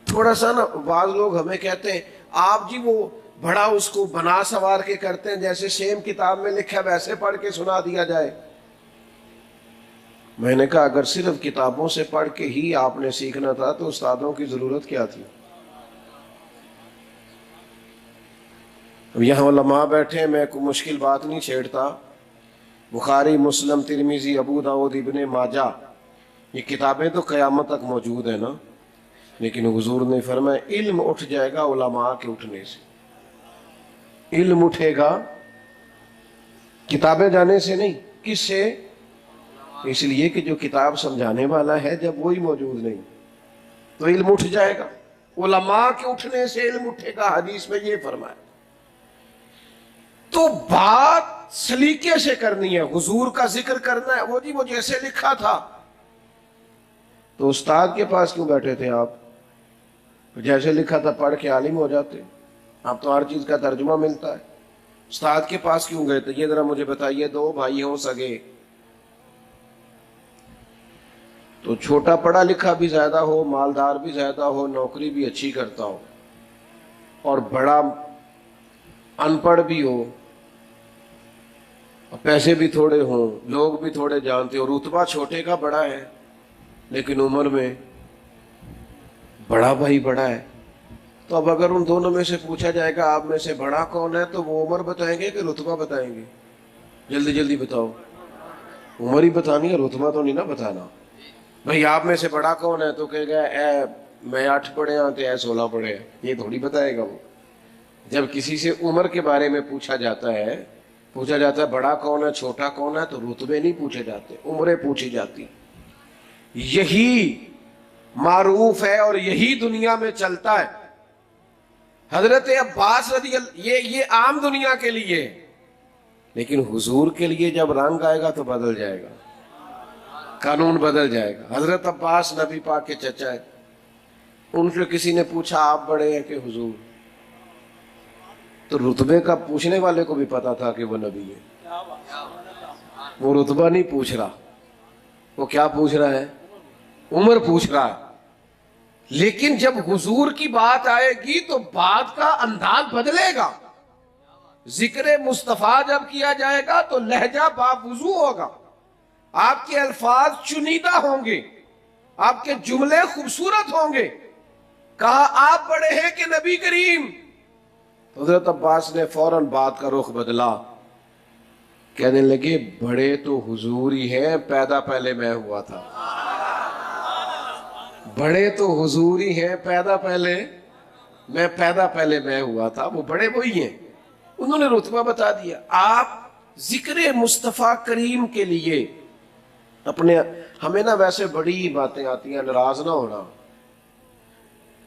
تھوڑا سا نا، بعض لوگ ہمیں کہتے ہیں آپ جی وہ بڑا اس کو بنا سوار کے کرتے ہیں، جیسے سیم کتاب میں لکھا ویسے پڑھ کے سنا دیا جائے۔ میں نے کہا اگر صرف کتابوں سے پڑھ کے ہی آپ نے سیکھنا تھا تو استادوں کی ضرورت کیا تھی؟ یہاں علماء بیٹھے، میں کوئی مشکل بات نہیں چھیڑتا، بخاری، مسلم، ترمذی، ابو داؤد، ابن ماجہ، یہ کتابیں تو قیامت تک موجود ہیں نا، لیکن حضور نے فرمایا علم اٹھ جائے گا علماء کے اٹھنے سے، علم اٹھے گا کتابیں جانے سے نہیں۔ کس سے؟ اس لیے کہ جو کتاب سمجھانے والا ہے جب وہی موجود نہیں تو علم اٹھ جائے گا۔ علماء کے اٹھنے سے علم اٹھے گا، حدیث میں یہ فرمایا۔ تو بات سلیقے سے کرنی ہے، حضور کا ذکر کرنا ہے۔ وہ جی وہ جیسے لکھا تھا، تو استاد کے پاس کیوں بیٹھے تھے آپ؟ جیسے لکھا تھا پڑھ کے عالم ہو جاتے، آپ تو ہر چیز کا ترجمہ ملتا ہے۔ استاد کے پاس کیوں گئے تھے؟ یہ ذرا مجھے بتائیے، دو بھائی ہوں سگے، تو چھوٹا پڑھا لکھا بھی زیادہ ہو، مالدار بھی زیادہ ہو، نوکری بھی اچھی کرتا ہو، اور بڑا ان پڑھ بھی ہو، پیسے بھی تھوڑے ہوں، لوگ بھی تھوڑے جانتے ہو، رتبہ چھوٹے کا بڑا ہے لیکن عمر میں بڑا بھائی بڑا ہے، تو اب اگر ان دونوں میں سے پوچھا جائے گا آپ میں سے بڑا کون ہے، تو وہ عمر بتائیں گے کہ رتبہ بتائیں گے؟ جلدی جلدی بتاؤ، عمر ہی بتانی ہے، رتبہ تو نہیں نا بتانا۔ بھئی آپ میں سے بڑا کون ہے، تو کہے گا اے میں 8 پڑھے ہوں تو اے 16 پڑھے ہیں، یہ تھوڑی بتائے گا وہ۔ جب کسی سے عمر کے بارے میں پوچھا جاتا ہے بڑا کون ہے چھوٹا کون ہے، تو رتبے نہیں پوچھے جاتے، عمریں پوچھی جاتی۔ یہی معروف ہے اور یہی دنیا میں چلتا ہے۔ حضرت عباس رضی اللہ، یہ عام دنیا کے لیے، لیکن حضور کے لیے جب رنگ آئے گا تو بدل جائے گا، قانون بدل جائے گا۔ حضرت عباس نبی پاک کے چچا ہے، ان سے کسی نے پوچھا آپ بڑے ہیں کہ حضور، تو رتبے کا پوچھنے والے کو بھی پتا تھا کہ وہ نبی ہے، وہ رتبہ نہیں پوچھ رہا، وہ کیا پوچھ رہا ہے؟ عمر پوچھ رہا ہے۔ لیکن جب حضور کی بات آئے گی تو بات کا انداز بدلے گا۔ ذکر مصطفیٰ جب کیا جائے گا تو لہجہ باوضو ہوگا، آپ کے الفاظ چنیدہ ہوں گے، آپ کے جملے خوبصورت ہوں گے۔ کہا آپ بڑے ہیں کہ نبی کریم؟ حضرت عباس نے فوراً بات کا رخ بدلا، کہنے لگے بڑے تو حضور ہی ہیں، پیدا پہلے میں ہوا تھا۔ بڑے تو حضور ہی ہیں، پیدا پہلے میں ہوا تھا، وہ بڑے وہی ہیں۔ انہوں نے رتبہ بتا دیا۔ آپ ذکر مصطفیٰ کریم کے لیے اپنے، ہمیں نا ویسے بڑی باتیں آتی ہیں، ناراض نہ ہونا۔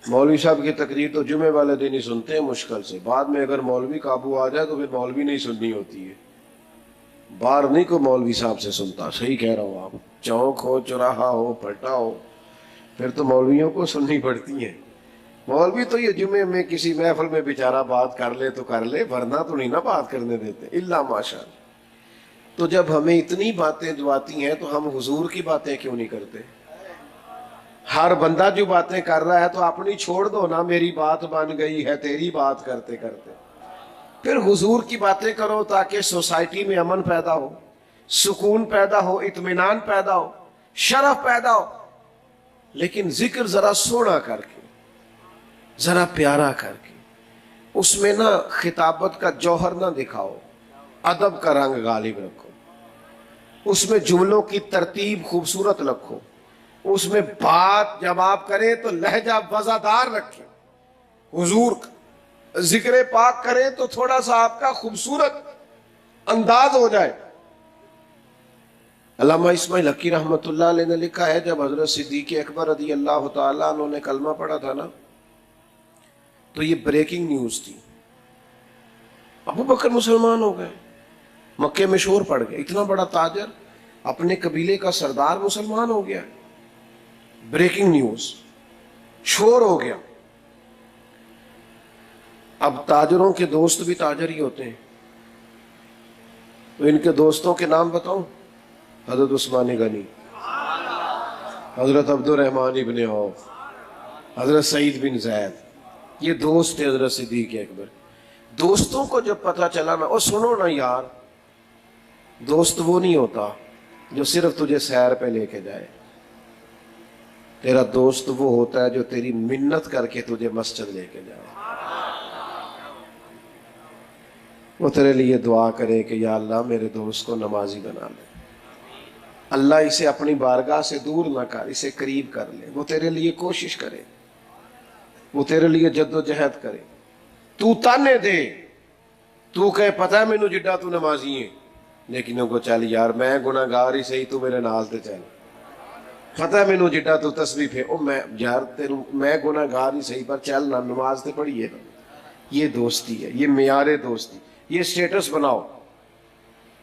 مولوی صاحب کی تقریر تو جمعے والے دن ہی سنتے ہیں مشکل سے، بعد میں اگر مولوی قابو آ جائے تو پھر مولوی نہیں سننی ہوتی ہے، باہر نہیں کو مولوی صاحب سے سنتا۔ صحیح کہہ رہا ہوں، آپ چوک ہو، چوراہا ہو، پٹا ہو، پھر تو مولویوں کو سننی پڑتی ہے۔ مولوی تو یہ جمعے میں کسی محفل میں بیچارہ بات کر لے تو کر لے، ورنہ تو نہیں نا بات کرنے دیتے، الا ماشاءاللہ۔ تو جب ہمیں اتنی باتیں جو آتی ہیں تو ہم حضور کی باتیں کیوں نہیں کرتے؟ ہر بندہ جو باتیں کر رہا ہے تو اپنی چھوڑ دو نا، میری بات بن گئی ہے تیری بات کرتے کرتے۔ پھر حضور کی باتیں کرو تاکہ سوسائٹی میں امن پیدا ہو، سکون پیدا ہو، اطمینان پیدا ہو، شرف پیدا ہو۔ لیکن ذکر ذرا سونا کر کے، ذرا پیارا کر کے، اس میں نہ خطابت کا جوہر نہ دکھاؤ، ادب کا رنگ غالب رکھو، اس میں جملوں کی ترتیب خوبصورت رکھو، اس میں بات جب آپ کریں تو لہجہ وزادار رکھیں، حضور ذکر پاک کریں تو تھوڑا سا آپ کا خوبصورت انداز ہو جائے۔ علامہ اسماعیل حقی رحمۃ اللہ علیہ نے لکھا ہے، جب حضرت صدیق اکبر رضی اللہ تعالیٰ عنہ نے کلمہ پڑھا تھا نا، تو یہ بریکنگ نیوز تھی، ابو بکر مسلمان ہو گئے، مکے میں شور پڑ گیا، اتنا بڑا تاجر اپنے قبیلے کا سردار مسلمان ہو گیا، بریکنگ نیوز، شور ہو گیا۔ اب تاجروں کے دوست بھی تاجر ہی ہوتے ہیں، تو ان کے دوستوں کے نام بتاؤں؟ حضرت عثمان غنی، حضرت عبد الرحمن ابن عوف، حضرت سعید بن زید، یہ دوست تھے حضرت صدیق اکبر۔ دوستوں کو جب پتہ چلا نا، اور سنو نا یار، دوست وہ نہیں ہوتا جو صرف تجھے سیر پہ لے کے جائے، تیرا دوست وہ ہوتا ہے جو تیری منت کر کے تجھے مسجد لے کے جائے، وہ تیرے لیے دعا کرے کہ یا اللہ میرے دوست کو نمازی بنا لے، اللہ اسے اپنی بارگاہ سے دور نہ کر، اسے قریب کر لے، وہ تیرے لیے کوشش کرے، وہ تیرے لیے جد و جہد کرے، تو تانے دے، تو کہے پتہ ہے مینوں جڈا تو نمازی ہے، لیکن ان کو چل یار میں گناہگار ہی صحیح، تو میرے نال تے چل، پتہ ہے مینوں جڈا تو تسبیح ہے او میں یار تینوں میں گناہگار ہی صحیح پر چل نہ نماز تے پڑھیے نا. یہ دوستی ہے, یہ معیار دوستی, یہ سٹیٹس بناؤ,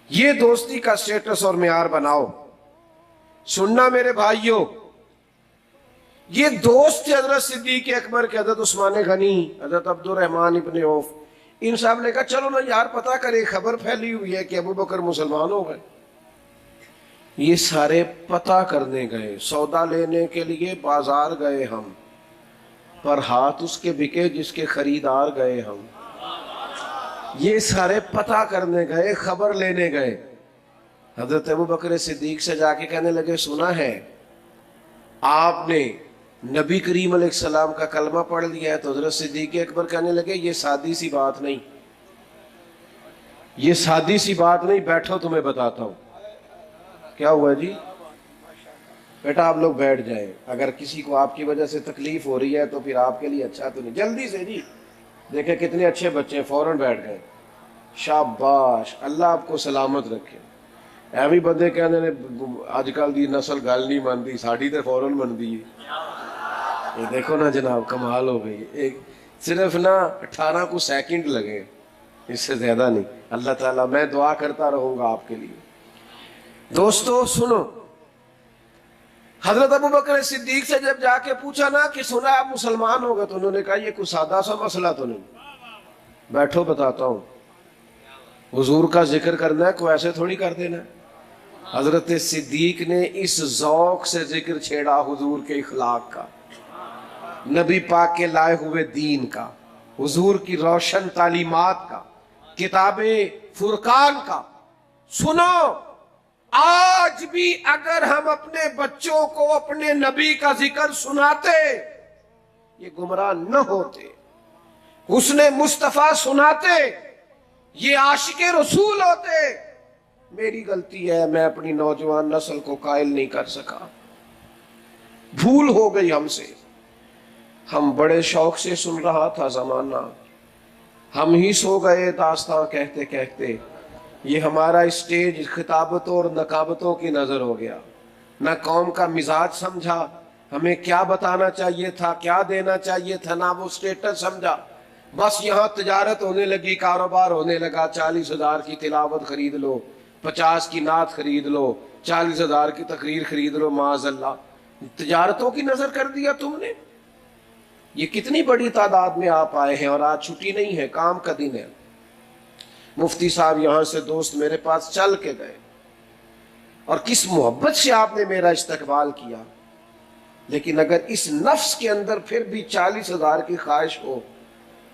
یہ دوستی کا سٹیٹس اور معیار بناؤ. سننا میرے بھائیوں, یہ دوست تھے حضرت صدیق اکبر کے, حضرت عثمان غنی, حضرت عبد الرحمن ابن عوف. ان صاحب نے کہا چلو نا یار پتہ کرے, خبر پھیلی ہوئی ہے کہ ابو بکر مسلمان ہو گئے. یہ سارے پتہ کرنے گئے, سودا لینے کے لیے بازار گئے ہم, پر ہاتھ اس کے بکے جس کے خریدار گئے ہم. یہ سارے پتہ کرنے گئے, خبر لینے گئے. حضرت ابو بکر صدیق سے جا کے کہنے لگے سنا ہے آپ نے نبی کریم علیہ السلام کا کلمہ پڑھ لیا ہے. تو حضرت صدیق اکبر کہنے لگے یہ سادی سی بات نہیں, یہ سادی سی بات نہیں, بیٹھو تمہیں بتاتا ہوں. کیا ہوا جی؟ بیٹا آپ لوگ بیٹھ جائیں, اگر کسی کو آپ کی وجہ سے تکلیف ہو رہی ہے تو پھر آپ کے لیے اچھا تو نہیں. جلدی سے جی, دیکھیں کتنے اچھے بچے فوراً بیٹھ گئے. شاباش, اللہ آپ کو سلامت رکھے. ایویں بندے کہنے نے اج کل دی نسل گل نہیں مانتی, ساڑی تے فوراً مانتی ہے. یہ دیکھو نا جناب, کمال ہو گئی. ایک صرف نا 18 کو سیکنڈ لگے, اس سے زیادہ نہیں. اللہ تعالیٰ, میں دعا کرتا رہوں گا آپ کے لیے. دوستو سنو, حضرت ابو بکر صدیق سے جب جا کے پوچھا نا کہ سنا آپ مسلمان ہو گئے, تو انہوں نے کہا یہ کوئی سادہ سا مسئلہ تو نہیں, بیٹھو بتاتا ہوں. حضور کا ذکر کرنا ہے, کوئی ایسے تھوڑی کر دینا. حضرت صدیق نے اس ذوق سے ذکر چھیڑا حضور کے اخلاق کا, نبی پاک کے لائے ہوئے دین کا, حضور کی روشن تعلیمات کا, کتاب فرقان کا. سنو, آج بھی اگر ہم اپنے بچوں کو اپنے نبی کا ذکر سناتے, یہ گمراہ نہ ہوتے. حسن مصطفیٰ سناتے, یہ عاشق رسول ہوتے. میری غلطی ہے, میں اپنی نوجوان نسل کو قائل نہیں کر سکا, بھول ہو گئی ہم سے. ہم بڑے شوق سے سن رہا تھا زمانہ, ہم ہی سو گئے داستاں کہتے کہتے. یہ ہمارا اسٹیج خطابتوں اور نقابتوں کی نظر ہو گیا. نہ قوم کا مزاج سمجھا, ہمیں کیا بتانا چاہیے تھا, کیا دینا چاہیے تھا, نہ وہ سٹیٹس سمجھا. بس یہاں تجارت ہونے لگی, کاروبار ہونے لگا. 40,000 کی تلاوت خرید لو, 50 کی نعت خرید لو, 40,000 کی تقریر خرید لو. معاذ اللہ, تجارتوں کی نظر کر دیا تم نے. یہ کتنی بڑی تعداد میں آپ آئے ہیں, اور آج چھٹی نہیں ہے, کام کا دن ہے. مفتی صاحب یہاں سے دوست میرے پاس چل کے گئے, اور کس محبت سے آپ نے میرا استقبال کیا. لیکن اگر اس نفس کے اندر پھر بھی 40,000 کی خواہش ہو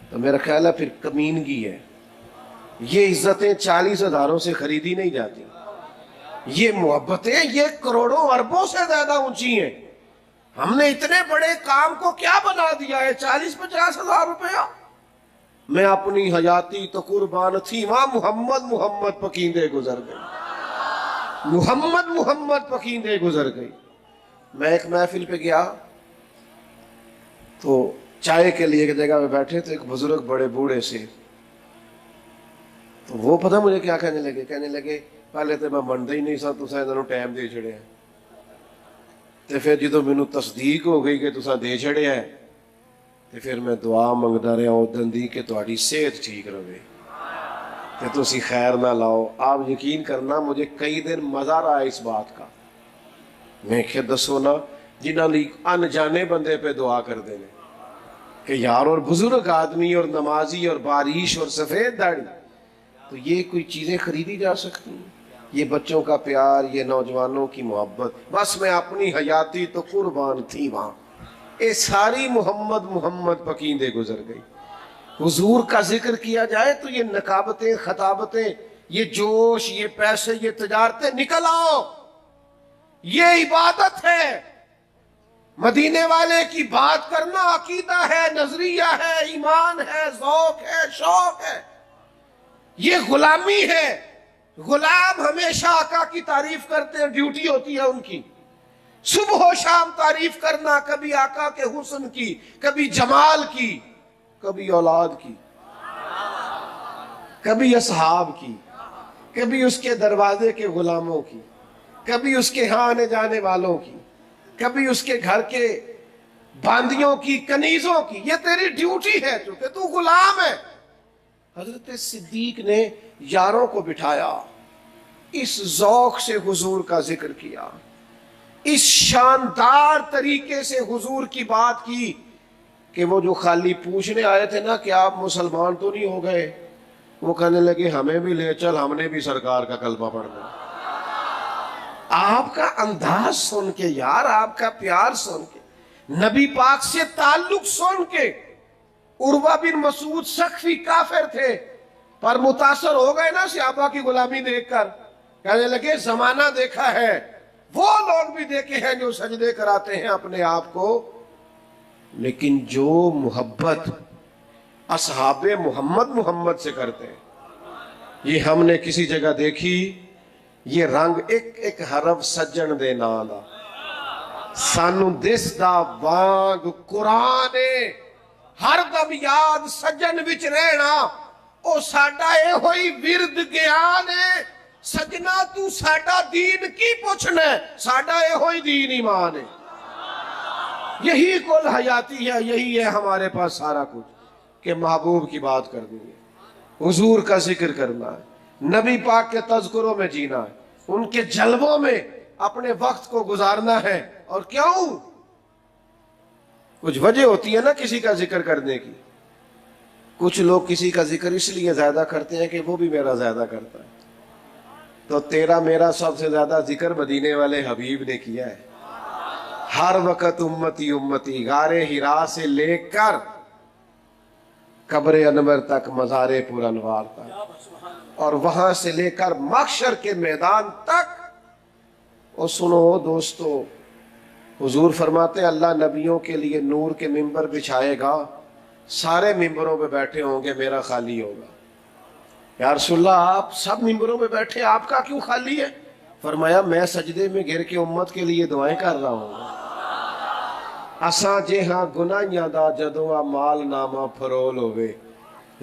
تو میرا خیال ہے پھر کمینگی ہے. یہ عزتیں 40,000 سے خریدی نہیں جاتی. یہ محبتیں یہ کروڑوں اربوں سے زیادہ اونچی ہیں. ہم نے اتنے بڑے کام کو کیا بنا دیا ہے 40-50 ہزار روپیہ. میں اپنی حیاتی تو قربان تھی وہاں, محمد محمد پکیندے گزر گئی, محمد محمد پکیندے گزر گئی. میں ایک محفل پہ گیا تو چائے کے لیے ایک جگہ پہ بیٹھے تو ایک بزرگ بڑے بوڑھے سے, تو وہ پتہ مجھے کیا کہنے لگے پہلے تو میں منتا ہی نہیں سا, تساں انہوں ٹائم دے چھڑے ہیں, تے پھر جدو مینوں تصدیق ہو گئی کہ تساں دے چھڑے ہیں, تے پھر میں دعا منگتا رہا اودن دی کہ تہاڈی صحت ٹھیک رہے تے تسی خیر نہ لاؤ. آپ یقین کرنا مجھے کئی دن مزہ رہا اس بات کا. میں کہ دسو نا, جنہاں لی انجانے بندے پہ دعا کر دینے کہ یار, اور بزرگ آدمی اور نمازی اور باریش اور سفید داڑھی, تو یہ کوئی چیزیں خریدی جا سکتی ہیں؟ یہ بچوں کا پیار, یہ نوجوانوں کی محبت. بس میں اپنی حیاتی تو قربان تھی وہاں, اے ساری محمد محمد پکیندے گزر گئی. حضور کا ذکر کیا جائے تو یہ نقابتیں, خطابتیں, یہ جوش, یہ پیسے, یہ تجارتیں نکل آؤ. یہ عبادت ہے. مدینے والے کی بات کرنا عقیدہ ہے, نظریہ ہے, ایمان ہے, ذوق ہے, شوق ہے. یہ غلامی ہے. غلام ہمیشہ آقا کی تعریف کرتے ہیں, ڈیوٹی ہوتی ہے ان کی. صبح و شام تعریف کرنا, کبھی آقا کے حسن کی, کبھی جمال کی, کبھی اولاد کی, کبھی اصحاب کی, کبھی اس کے دروازے کے غلاموں کی, کبھی اس کے ہاں آنے جانے والوں کی. کبھی اس کے گھر کے باندیوں کی، کنیزوں کی. یہ تیری ڈیوٹی ہے چونکہ تو غلام ہے. حضرت صدیق نے یاروں کو بٹھایا، اس ذوق سے حضور کا ذکر کیا، اس شاندار طریقے سے حضور کی بات کی کہ وہ جو خالی پوچھنے آئے تھے نا کہ آپ مسلمان تو نہیں ہو گئے، وہ کہنے لگے ہمیں بھی لے چل، ہم نے بھی سرکار کا کلمہ پڑھنا. آپ کا انداز سن کے یار، آپ کا پیار سن کے، نبی پاک سے تعلق سن کے. عروہ بن مسعود ثقفی کافر تھے پر متاثر ہو گئے نا صحابہ کی غلامی دیکھ کر، کہنے لگے زمانہ دیکھا ہے، وہ لوگ بھی دیکھے ہیں جو سجدے کراتے ہیں اپنے آپ کو، لیکن جو محبت اصحاب محمد سے کرتے ہیں یہ ہم نے کسی جگہ دیکھی. یہ رنگ ایک ایک حرف سجن دے نام دا سانو دس دا وانگ قرآن ہر دم یاد سجن وچ رہنا، او ساڈا اے ہوئی ورد گیان ہے. سجنا تو ساڈا دین کی پوچھنا ہے، ساڈا اے ہوئی دین ایمان ہے. یہی کل حیاتی ہے، یہی ہے ہمارے پاس سارا کچھ کہ محبوب کی بات کرنی ہے، حضور کا ذکر کرنا ہے، نبی پاک کے تذکروں میں جینا ہے، ان کے جلووں میں اپنے وقت کو گزارنا ہے. اور کیوں؟ کچھ وجہ ہوتی ہے نا کسی کا ذکر کرنے کی. کچھ لوگ کسی کا ذکر اس لیے زیادہ کرتے ہیں کہ وہ بھی میرا زیادہ کرتا ہے. تو تیرا میرا سب سے زیادہ ذکر مدینے والے حبیب نے کیا ہے. ہر وقت امتی امتی، غار ہرا سے لے کر قبر انور تک، مزار پر انوار تک، اور وہاں سے لے کر محشر کے میدان تک. اور سنو دوستو، حضور فرماتے ہیں اللہ نبیوں کے لیے نور کے ممبر بچھائے گا، سارے ممبروں پہ بیٹھے ہوں گے، میرا خالی ہوگا. یا رسول اللہ آپ سب ممبروں پہ بیٹھے، آپ کا کیوں خالی ہے؟ فرمایا میں سجدے میں گر کے امت کے لیے دعائیں کر رہا ہوں. اساں جے ہاں گناہیاں دا جدوں مال نامہ پھرول ہوئے،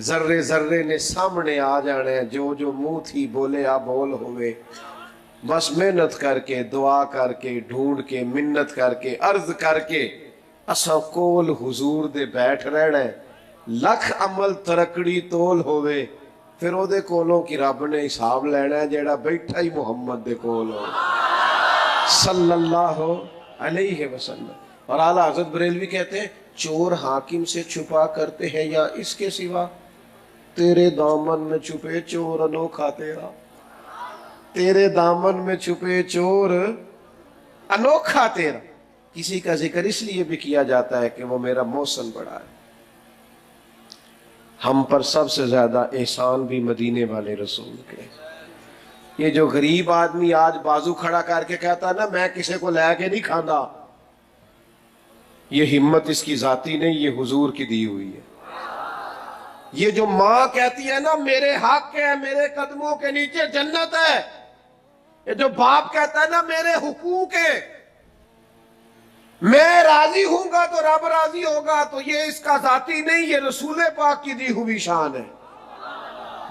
ذرے ذرے نے سامنے آ جانے، جو جو منہ تھی بولے آ بول ہوئے. بس محنت کر کے، دعا کر کے، ڈھونڈ کے، منت کر کے، عرض کر کے اساں کول حضور دے بیٹھ رہنا ہے. لکھ عمل ترکڑی تول ہوئے، پھر او دے کولوں کی رب نے حساب لینا ہے جیڑا بیٹھا ہی محمد دے کول ہو صلی اللہ علیہ وسلم. اور اعلیٰ حضرت بریلوی کہتے ہیں چور حاکم سے چھپا کرتے ہیں یا اس کے سوا، تیرے دامن میں چھپے چور انوکھا تیرا، تیرے دامن میں چھپے چور انوکھا تیرا. کسی کا ذکر اس لیے بھی کیا جاتا ہے کہ وہ میرا محسن بڑا ہے. ہم پر سب سے زیادہ احسان بھی مدینے والے رسول کے. یہ جو غریب آدمی آج بازو کھڑا کر کے کہتا ہے نا میں کسی کو لے کے نہیں کھانا، یہ ہمت اس کی ذاتی نہیں، یہ حضور کی دی ہوئی ہے. یہ جو ماں کہتی ہے نا میرے حق ہے، میرے قدموں کے نیچے جنت ہے، یہ جو باپ کہتا ہے نا میرے حقوق ہے، میں راضی ہوں گا تو رب راضی ہوگا، تو یہ اس کا ذاتی نہیں، یہ رسول پاک کی دی ہوئی شان ہے.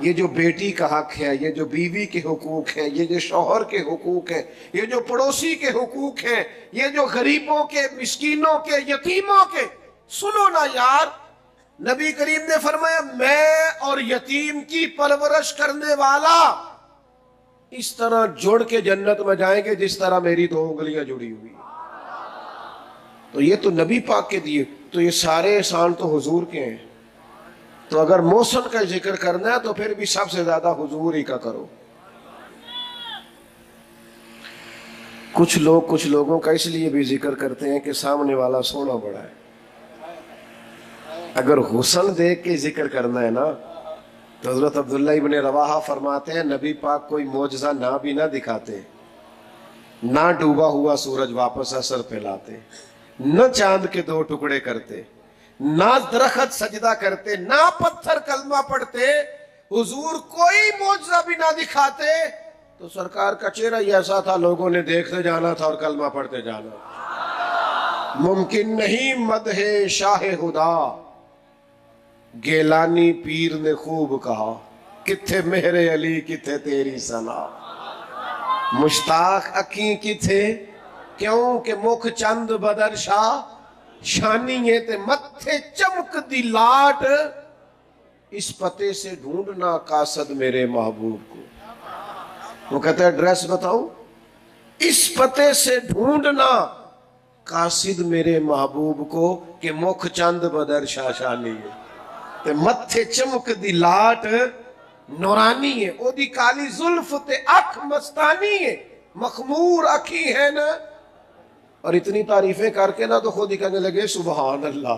یہ جو بیٹی کا حق ہے، یہ جو بیوی کے حقوق ہیں، یہ جو شوہر کے حقوق ہیں، یہ جو پڑوسی کے حقوق ہیں، یہ جو غریبوں کے، مسکینوں کے، یتیموں کے. سنو نا یار، نبی کریم نے فرمایا میں اور یتیم کی پرورش کرنے والا اس طرح جڑ کے جنت میں جائیں گے جس طرح میری دو انگلیاں جڑی ہوئی. تو یہ تو نبی پاک کے دیے، تو یہ سارے احسان تو حضور کے ہیں. تو اگر محسن کا ذکر کرنا ہے تو پھر بھی سب سے زیادہ حضور ہی کا کرو. کچھ لوگوں کا اس لیے بھی ذکر کرتے ہیں کہ سامنے والا سونا بڑا ہے. اگر حسن دیکھ کے ذکر کرنا ہے نا تو حضرت عبداللہ ابن رواحہ فرماتے ہیں نبی پاک کوئی معجزہ نہ بھی نہ دکھاتے، نہ ڈوبا ہوا سورج واپس اثر پھیلاتے، نہ چاند کے دو ٹکڑے کرتے، نہ درخت سجدہ کرتے، نہ پتھر کلمہ پڑھتے، حضور کوئی معجزہ بھی نہ دکھاتے تو سرکار کا چہرہ ہی ایسا تھا لوگوں نے دیکھتے جانا تھا اور کلمہ پڑھتے جانا. ممکن نہیں مدح شاہ خدا، گیلانی پیر نے خوب کہا، کتھے میرے علی کتھے تیری ثنا، مشتاق اکیں کتھے کیوں کہ مکھ چند بدر شاہ شانی ہے تے متھے چمک دی لاٹ اس پتے سے ڈھونڈنا قاصد میرے محبوب کو. وہ کہتا ہے ایڈریس بتاؤں, اس پتے سے ڈھونڈنا قاصد میرے محبوب کو کہ مکھ چند بدر شاہ شانی ہے تے متھے چمک دی لاٹ نورانی ہے, او دی کالی زلف تے اکھ مستانی ہے, مخمور اکھی ہے نا. اور اتنی تعریفیں کر کے نا تو خود ہی کہنے لگے سبحان اللہ,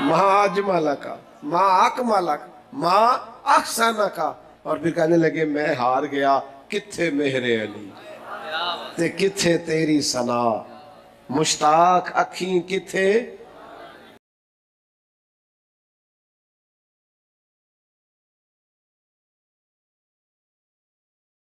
ما اجملک ما اکملک ما احسنک, اور پھر کہنے لگے میں ہار گیا, کتھے مہر علی تے کتھے تیری ثنا, مشتاق اکھیں کتھے